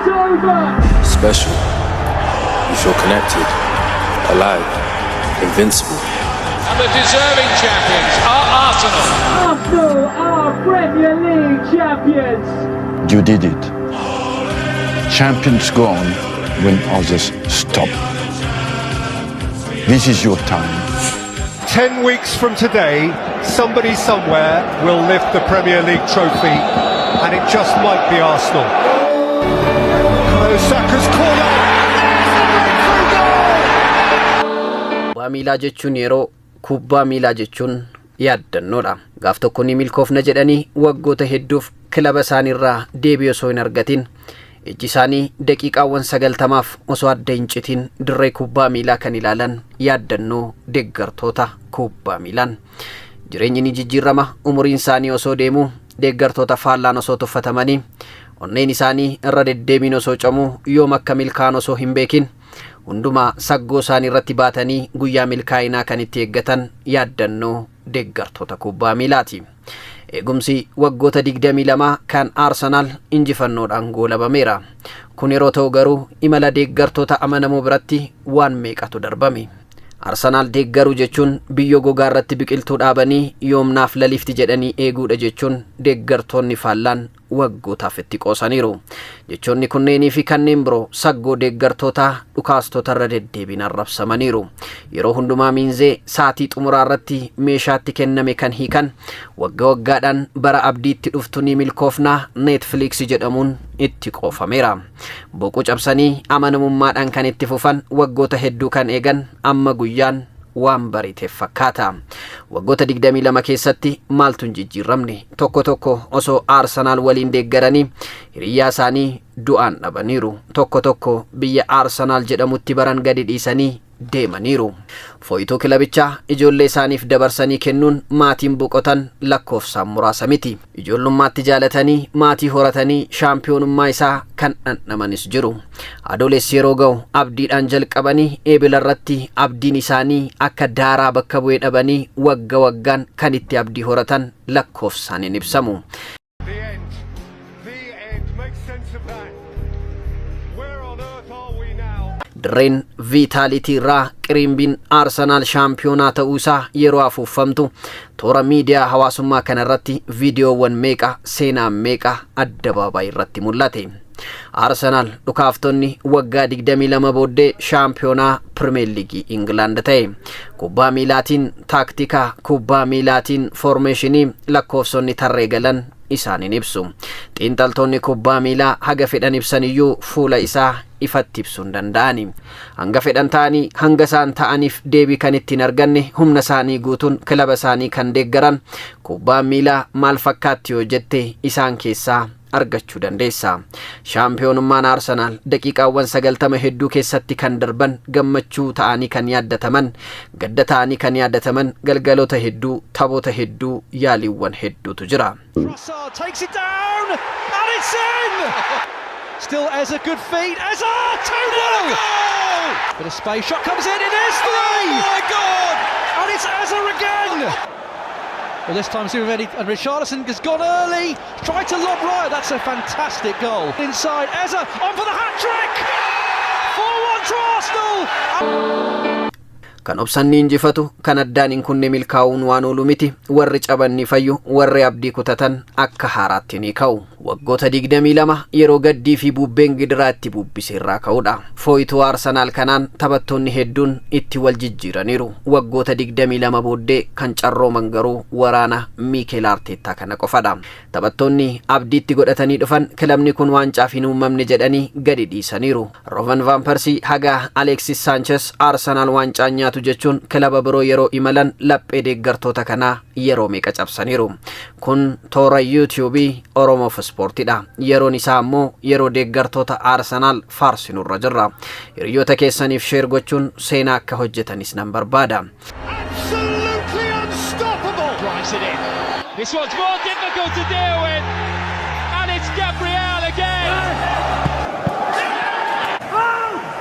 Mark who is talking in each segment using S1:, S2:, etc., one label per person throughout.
S1: It's over.
S2: Special. You feel connected, alive, invincible.
S3: And the deserving champions are Arsenal.
S1: Arsenal are Premier League champions.
S4: You did it. Champions go on when others stop. This is your time.
S5: 10 weeks from today, somebody somewhere will lift the Premier League trophy, and it just might be Arsenal. Saka's corner.
S6: Kubbaa miilaa jechuun yeroo kubbaa miilaa jechuun yaaddannoodha. Gaaf tokko ni milkoofna jedhanii waggoota hedduuf kilaba isaaniirraa deebii osoo hin argatin ijji isaanii daqiiqaawwan 90f osoo adda hin citin dirree kubbaa miilaa kan ilaalan yaaddannoo deeggartoota kubbaa miilaan. Jireenyi ni jijjiirama, umuriin isaanii osoo deemu deeggartoota faallaan osoo tuffatamanii onneen isaanii irra deddeebiin osoo camuu yoom akka milkaan osoo hin beekin hundumaa saggoo isaanii irratti baatanii guyyaa milkaa'inaa kan itti eeggatan yaaddannoo deeggartoota kubbaa miilaati. Eegumsi waggoota 22 kan Arsenal injifannoodhaan goolabameera. Kun yeroo ta'u garuu imala deeggartoota amanamoo biratti waan meeqatu darbame. Arsenal deeggaruu jechuun biyyoo gogaa irratti biqiltuu dhaabanii yoomnaaf lalifti jedhanii eeguudha jechuun deeggartoonni faallaan waggootaaf itti qoosaniiru. Jechoonni kunneenii fi kanneen biroo saggoo deeggartoota dhukaastota irra deddeebiin arrabsamaniiru. Yeroo hundumaa miinzee saatii xumuraa irratti meeshaatti kenname kan hiikan waggaadhaan bara abdiitti dhuftu ni milkoofnaa Netflix jedhamuun itti qoofameera. Boquu cabsanii amanamummaadhaan kan itti fufan waggoota hedduu kan eegan amma guyyaan waan bariteef fakkaata. Waggoota 22 keessatti maaltu hin jijjiiramne? Tokko tokko osoo Arsenal waliin deeggaranii hiriyyaa isaanii du'aan dhabaniiru. Tokko tokko biyya Arsenal jedhamutti baran gadi dhiisanii deemaniiru. Fooyituu kilabichaa ijoollee isaaniif dabarsanii kennuun maatiin boqotan lakkoofsaan muraasa miti. Ijoollummaatti jaalatanii maatii horatanii shaampiyoonummaa isaa kan dhandhamanis jiru. Adoolessi yeroo ga'u abdiidhaan jalqabanii eebila irratti abdiin isaanii akka daaraa bakka bu'ee dhabanii waggaan kan itti abdii horatan lakkoofsaan hin ibsamu. Dirreen viitaalitii irraa qiriimbiin Arsenal shaampiyoonaa ta'uu isaa yeroo afuuffamtu toora miidiyaa hawaasummaa kanarratti viidiyoowwan meeqa seenaan meeqa addabaabaayii irratti mul'ate. Arsenal dhukaaftonni waggaa 22 booddee shaampiyoonaa Premier League England ta'e. Kubbaa miilaatiin taaktikaa, kubbaa miilaatiin foormeeshinii lakkoofsonni tarree galan isaanin ibsu. Xiinxaltoonni kubbaa miilaa haga fedhan ibsaniyyuu fuula isaa ifatti ibsuun danda'ani. Hanga fedhan ta'anii hanga isaan ta'aniif deebii kan ittiin arganne humna isaanii guutuun kilaba isaanii kan deeggaran kubbaa miilaa maal fakkaatti yoo jette isaan keessaa argachuu dandeessa. Shaampiyoonummaan Arsenal daqiiqaawwan 90 hedduu keessatti kan darban gammachuu ta'anii kan yaaddataman, gadda ta'anii kan yaadataman galgaloota hedduu, taphoota hedduu, yaaliiwwan hedduutu jira.
S7: Still Eza, good feet. Eza, 2-0! Bit of space, shot comes in, it is 3! Oh my God! And it's Eza again! Well, this time Zubeveni and Richarlison has gone early. Tried to lob right, that's a fantastic goal. Inside, Eza, on for the hat-trick! 4-1 to Arsenal!
S6: Kan obsanni injifatu kan addaan hin kunne milkaa'uun waan oolu miti. Warri cabanni fayyu, warri abdii kutatan akka haaraatti ni ka'u. Waggoota 22 yeroo gaddii fi bubbeen gidiraatti bubbise irraa ka'uudha. Fooyituu Arsenal kanaan taphattoonni hedduun itti wal jijjiiraniiru. Waggoota 22 booddee kan carrooman garuu waraana Mikel Arteta kana qofadha. Taphattoonni abdiitti godhatanii dhufan kilabni kun waancaaf hin uumamne jedhanii gadi dhiisaniiru. Robin van Persie haga Alexis Sanchez Arsenal waancaa nyaatu jechuun kilaba biroo yeroo imalan laphee deeggartoota kanaa yeroo meeqa cabsaniiru. Kun toora YouTube Oromoof Sportidha. Yeroon isaa ammoo yeroo deeggartoota Arsenal faarsinurra jirra. Hiriyoota keessaniif sheer gochuun seenaa akka hojjetanis nan barbaada.
S3: Absolutely unstoppable. Drives it in. This one's more difficult to deal with. And it's Gabriel again.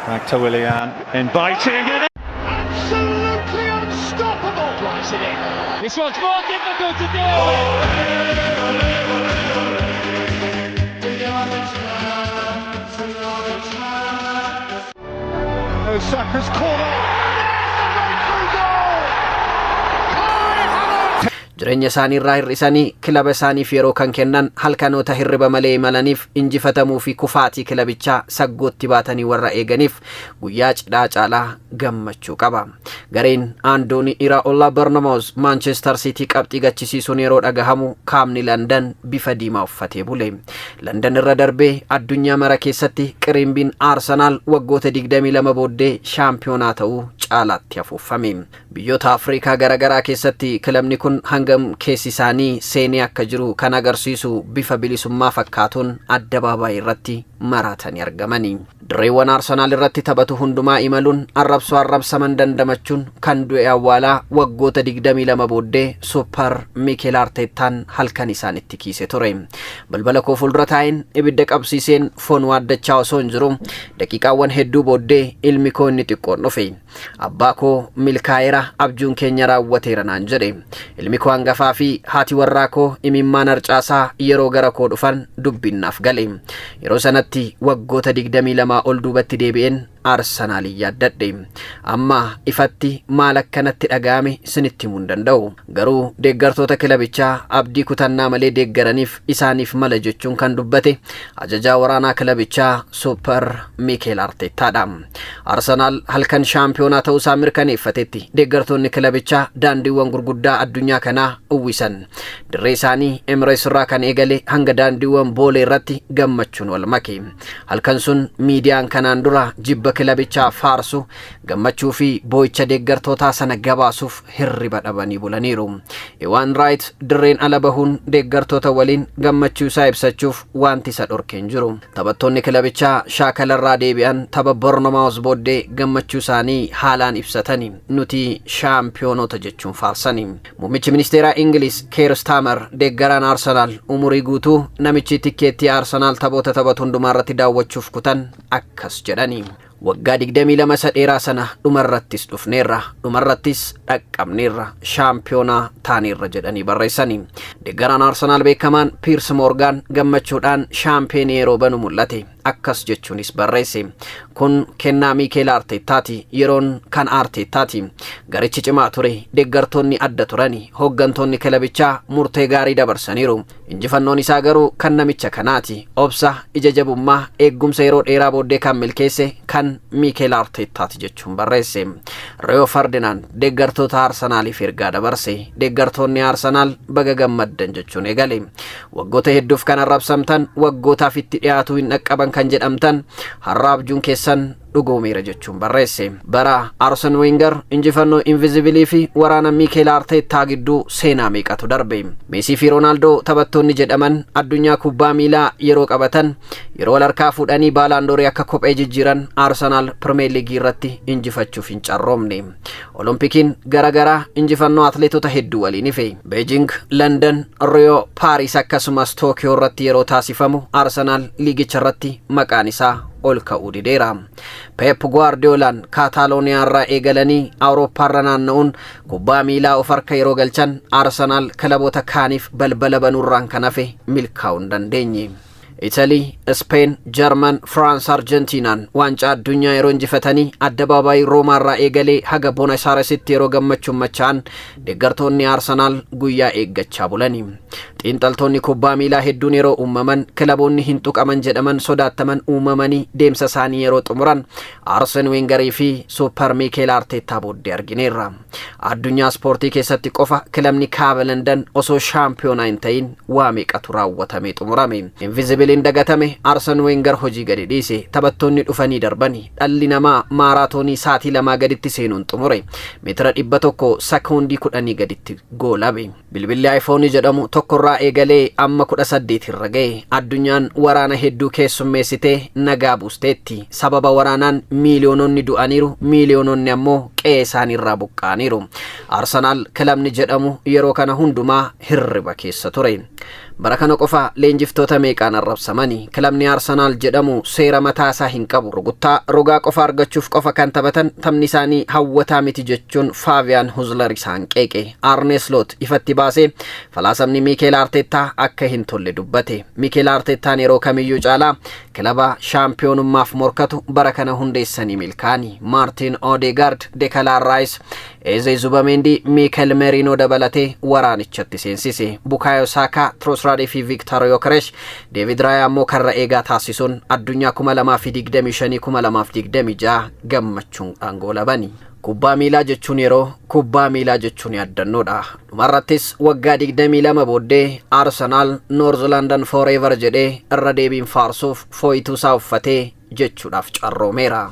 S5: Back to Willian, inviting it.
S3: Absolutely unstoppable. Drives it in. This one's more difficult to deal with.
S5: Bukayo Saka's corner.
S6: Jireenya isaanii irraa hir'isanii kilaba isaaniif yeroo kan kennan halkanoota hirriba malee imalaniif injifatamuu fi kufaatii kilabichaa saggootti baatanii warra eeganiif guyyaa cidhaa caalaa gammachuu qaba. Gareen Andooni Iraola Bournemouth Manchester City qabxii gachisiisuun yeroo dhagahamu kaamni London bifa diimaa uffatee bule. London irra darbee addunyaa mara keessatti qirimbiin Arsenal waggoota 22 booddee shaampiyoonaa ta'uu caalaatti afuufame. Biyyoota Afrikaa garagaraa keessatti kilabni kun hangam keessi isaanii seenee akka jiru kan agarsiisu bifa bilisummaa fakkaatuun addabaabaayii irratti maraatanii argamanii. Direewwan Arsenal irratti taphatu hundumaa imaluun arrabsaman dandamachuun kan du'e awwaalaa waggoota 22 booddee Super Mikel Arteetaan halkan isaanitti kiise ture. Balbala koo fuuldura taa'een ibidda qabsiiseen foon waaddachaa osoo hin jiru daqiiqaawwan hedduu booddee ilmi koo inni xiqqoon dhufe. Abbaa koo milkaa'eera, abjuun keenya raawwateera naan jedhe. Ilmi koo hangafaa fi haati warraa koo imimmaan harcaasaa yeroo gara koo dhufan dubbinnaaf gale. Yeroo sanatti waggoota 22 ol duubatti deebi'een Arsenal yaaddadhe. Amma ifatti maal akkanatti dhaga'ame sinitti himuu hin danda'u. Garuu deeggartoota kilabichaa abdii kutannaa malee deeggaraniif isaaniif mala jechuun kan dubbate ajajaa waraanaa kilabichaa Super Mikel Arteetaadha. Arsenal halkan shaampiyoonaa ta'uu isaa mirkaneeffatetti deeggartoonni kilabichaa daandiiwwan gurguddaa addunyaa kanaa uwwisan. Dirree isaanii Emirates irraa kan eegale hanga daandiiwwan Boolee irratti gammachuun wal make. Halkan sun miidiyaan kanaan dura jibba kilabichaa faarsu gammachuu fi boo'icha deeggartootaa sana gabaasuuf hirriba dhabanii bulaniiru. Ewan Wright dirreen ala bahuun deeggartoota waliin gammachuu isaa ibsachuuf wanti isa dhorkeen jiru. Taphattoonni kilabichaa shaakalarraa deebi'an tapha Bournemouth booddee gammachuu isaanii haalaan ibsatanii nuti shaampiyoonota jechuun faarsanii. Muummichi ministeeraa Ingiliz Keir Starmer deeggaraan Arsenal umurii guutuu namichi tikkeettii Arsenal taphoota taphatu hundumaarratti daawwachuuf kutan akkas jedhanii. Waggaa 22 sadheeraa sana dhumarrattis dhufneerra, dhumarrattis dhaqqabneerra, shaampiyoonaa taaneerra jedhanii barreessanii. Deeggaraan Arsenal beekamaan Piers Morgan gammachuudhaan shaampiyoonii yeroo banu mul'ate. Akkas jechuunis barreesse. Kun kennaa Mikel Arteetaati, yeroon kan Arteetaati. Garichi cimaa ture, deeggartoonni adda turani, hooggantoonni kilabichaa murtee gaarii dabarsaniiru. Injifannoon isaa garuu kan namicha kanaati. Obsa, ija jabummaa, eeggumsa yeroo dheeraa booddee kan milkeesse kan Mikel Arteetaati jechuun barreesse. Rio Ferdinand deeggartoota Arsenaaliif ergaa dabarse. Deeggartoonni Arsenal baga gammaddan jechuun eegale. Waggoota hedduuf kan arrabsamtan, waggootaaf itti dhiyaatuu hin dhaqqaban kan jedhamtan har'a abjuun keessan dhugoomeera jechuun barreesse. Bara Arsene Wenger injifannoo Invisible fi waraana Mikel Arteetaa gidduu seenaa meeqatu darbe. Messi fi Ronaldo taphattoonni jedhaman addunyaa kubbaa miilaa yeroo qabatan yeroo harkaa fuudhanii baalaandoorii akka kophee jijjiiran Arsenal Premier League irratti injifachuuf hin carroomne. Olompikiin garagaraa injifannoo atleetota hedduu waliin ife. Beijing, London, Rio, Paris akkasumas Tokyo irratti yeroo taasifamu Arsenal liigicha irratti maqaan isaa ol ka'uu dideera. Pep Guardiolaan Kaataalooniyaa irraa eegalanii Awurooppaa irra naanna'uun kubbaa miilaa of harka yeroo galchan Arsenal kilaboota kaaniif balbala banuurraan kan hafe milkaa'uu hin dandeenye. Italy, Spain, German, France, Argentinaan waancaa addunyaa yeroo injifatanii addabaabaayii Roomaa irraa eegalee haga Buenos Airesitti yeroo gammachuun machaan deeggartoonni Arsenal guyyaa eeggachaa bulanii. Xiinxaltoonni kubbaa miilaa hedduun yeroo uumaman kilaboonni hin tuqaman jedhaman sodaataman uumamanii deemsa isaanii yeroo xumuran Arsene Wengerii fi Super Mikel Arteetaa booddee argineerra. Addunyaa ispoortii keessatti qofa kilabni kaaba London osoo shaampiyoonaa hin ta'in waa meeqatu raawwatamee xumurame. Invisibiliin dagatame Arsene Wenger hojii gadi dhiise. Taphattoonni dhufanii darbanii dhalli namaa maaraatoonii saatii 2 gaditti seenuun xumure. Meetira 100 sekoondii 10 gaditti goolabe. Bilbilli iPhone jedhamu tokkorraa eegalee amma 18 irra ga'e. Addunyaan waraana hedduu keessummeessitee nagaa buusteetti. Sababa waraanaan miiliyoononni du'aniiru, miiliyoononni ammoo qe'ee isaaniirraa buqqaaniiru. Arsenal kilabni jedhamu yeroo kana hundumaa hirriba keessa ture. bara kana qofa leenjiftoota meeqaan arrabsamanii kilabni Arsenal jedhamu seera mataa isaa hin qabu ruguttaa rogaa qofa argachuuf qofa kan taphatan taphni isaanii hawwataa miti jechuun Fabian Huzler isaan qeeqe Arne Slot ifatti baasee falaasamni Mikel Arteta akka hin tolle dubbate Mikel Arteta yeroo kamiyyuu caalaa kilaba shaampiyoonummaaf morkatu bara kana hundeessanii milkaanii Martin Odegaard, Declan Rice, Eze Zubamendi, Mikel Merino dabalatee waraanichatti seensise Bukayo Saka, Trossard fi Victor Gyökeres David Raya ammoo karra eegaa taasisuun addunyaa 2025-2026 gammachuun aangoolabani. Kubbaa miilaa jechuun yeroo kubbaa miilaa jechuun yaadannoodha. Dhumarrattis waggaa 22 booddee Arsenal North London Forever jedhee irra deebiin faarsuuf fooyituu isaa uffatee jechuudhaaf carroomeera.